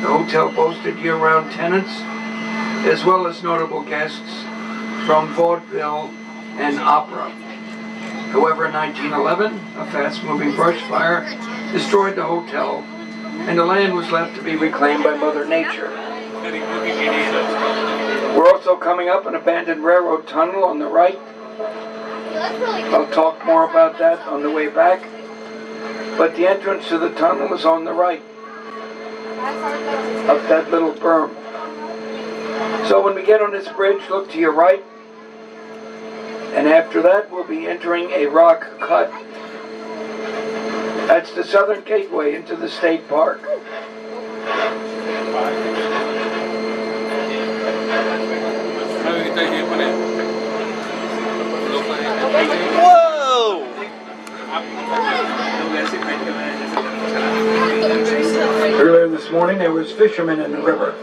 The hotel boasted year-round tenants, as well as notable guests from vaudeville and opera. However, in 1911, a fast-moving brush fire destroyed the hotel, and the land was left to be reclaimed by Mother Nature. We're also coming up an abandoned railroad tunnel on the right. I'll talk more about that on the way back. But the entrance to the tunnel is on the right of that little berm. So when we get on this bridge, look to your right. And after that, we'll be entering a rock cut. That's the southern gateway into the state park. Whoa! Earlier this morning, there was fishermen in the river.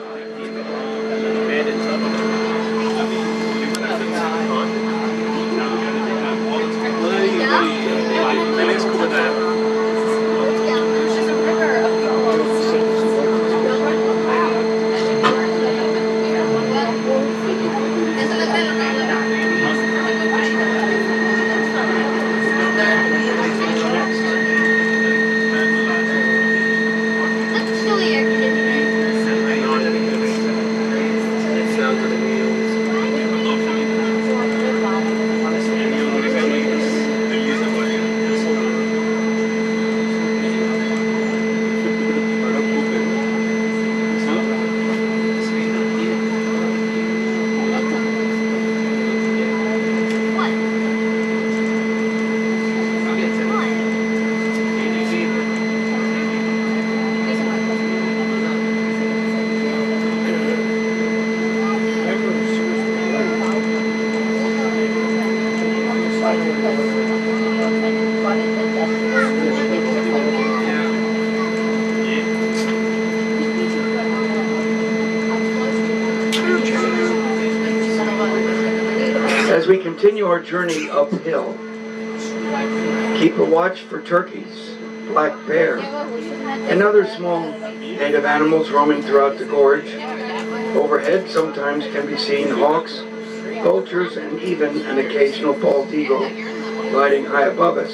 As we continue our journey uphill, keep a watch for turkeys, black bear, and other small native animals roaming throughout the gorge. Overhead sometimes can be seen hawks, vultures, and even an occasional bald eagle gliding high above us.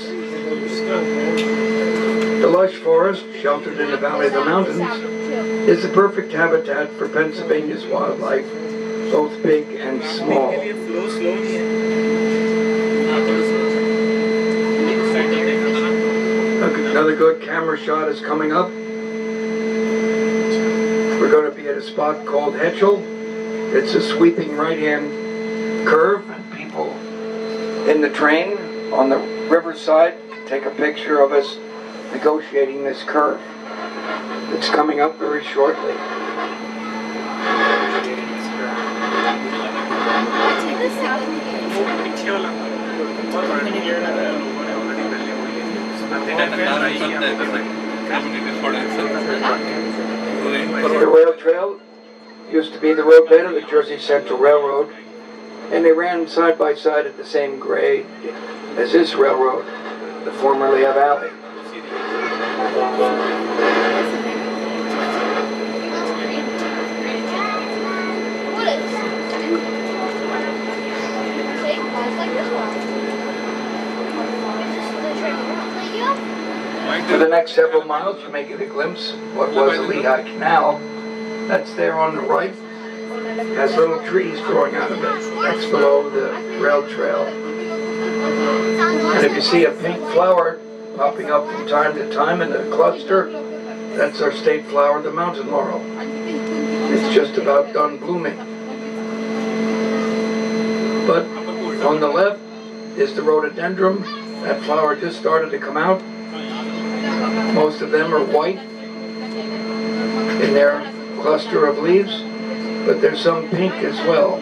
The lush forest, sheltered in the valley of the mountains, is the perfect habitat for Pennsylvania's wildlife, both big and small. Another good camera shot is coming up. We're going to be at a spot called Hetchel. It's a sweeping right-hand curve, and people in the train on the riverside take a picture of us negotiating this curve. It's coming up very shortly. The rail trail used to be the roadbed of the Jersey Central Railroad, and they ran side by side at the same grade as this railroad, the former Lehigh Valley. For the next several miles, you may get a glimpse of what was the Lehigh Canal. That's there on the right. It has little trees growing out of it. That's below the rail trail. And if you see a pink flower popping up from time to time in the cluster, that's our state flower, the mountain laurel. It's just about done blooming. But on the left is the rhododendron. That flower just started to come out. Most of them are white in their cluster of leaves, but there's some pink as well.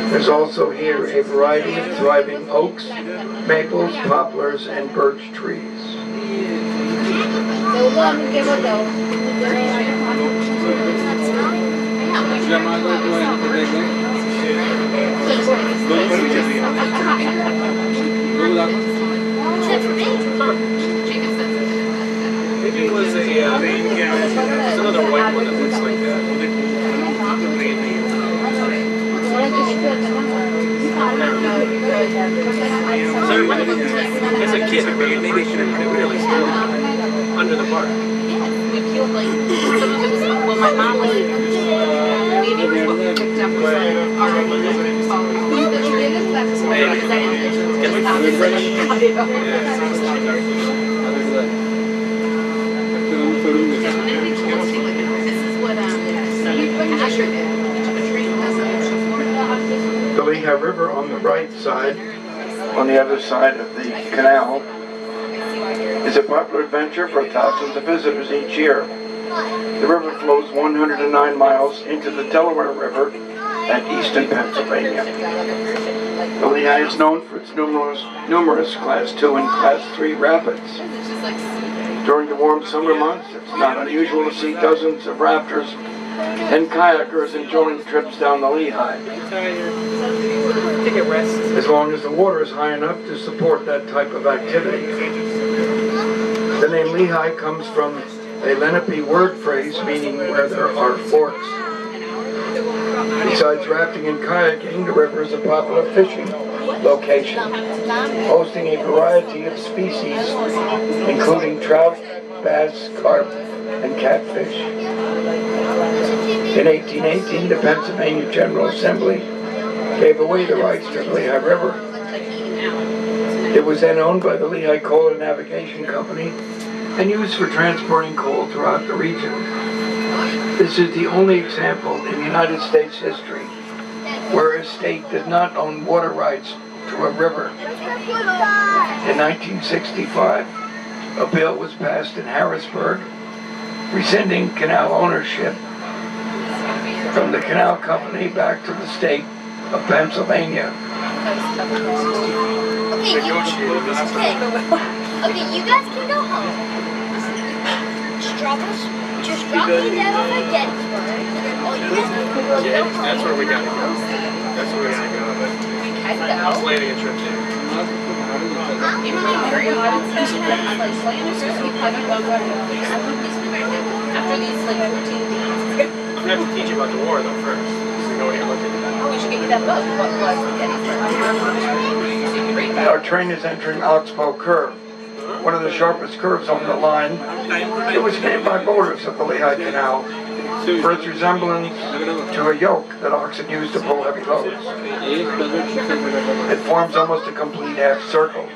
There's also here a variety of thriving oaks, maples, poplars, and birch trees. maybe it should have been really still under the bar. We peeled like some of it was well, my mom was maybe what we picked up was like already following the trend. That's what it is. I ended just how this like The Lehigh River on the right side, on the other side of the canal, is a popular adventure for thousands of visitors each year. The river flows 109 miles into the Delaware River at eastern Pennsylvania. The Lehigh is known for its numerous Class 2 and Class 3 rapids. During the warm summer months, it's not unusual to see dozens of rafters and kayakers enjoying trips down the Lehigh. Take a rest. As long as the water is high enough to support that type of activity. The name Lehigh comes from a Lenape word phrase meaning where there are forks. Besides rafting and kayaking, the river is a popular fishing location, hosting a variety of species, including trout, bass, carp, and catfish. In 1818, the Pennsylvania General Assembly gave away the rights to the Lehigh River. It was then owned by the Lehigh Coal and Navigation Company and used for transporting coal throughout the region. This is the only example in United States history where a state did not own water rights to a river. In 1965, a bill was passed in Harrisburg rescinding canal ownership from the canal company back to the state of Pennsylvania. Okay, you guys can go home. Just drop me down off at Gettysburg. Oh, you guys can go home. That's where we gotta go. That's where we gotta go. I'm planning a trip there. After these like 14 days. I'm gonna have to teach you about the war though first. So you know what you're looking at. We should get you that book. What was Gettysburg? So you can read about Our train is entering Oxbow Curve, one of the sharpest curves on the line. It was named by voters of the Lehigh Canal for its resemblance to a yoke that oxen use to pull heavy loads. It forms almost a complete half circle.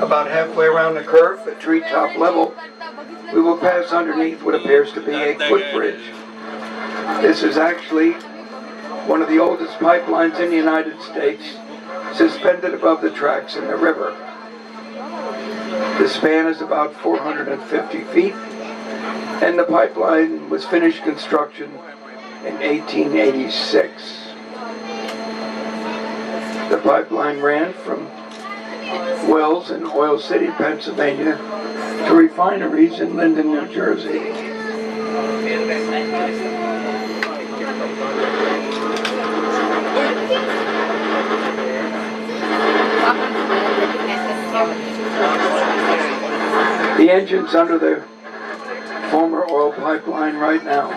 About halfway around the curve, at treetop level, we will pass underneath what appears to be a footbridge. This is actually one of the oldest pipelines in the United States, suspended above the tracks in the river. The span is about 450 feet, and the pipeline was finished construction in 1886. The pipeline ran from wells in Oil City, Pennsylvania, to refineries in Linden, New Jersey. The engine's under the former oil pipeline right now.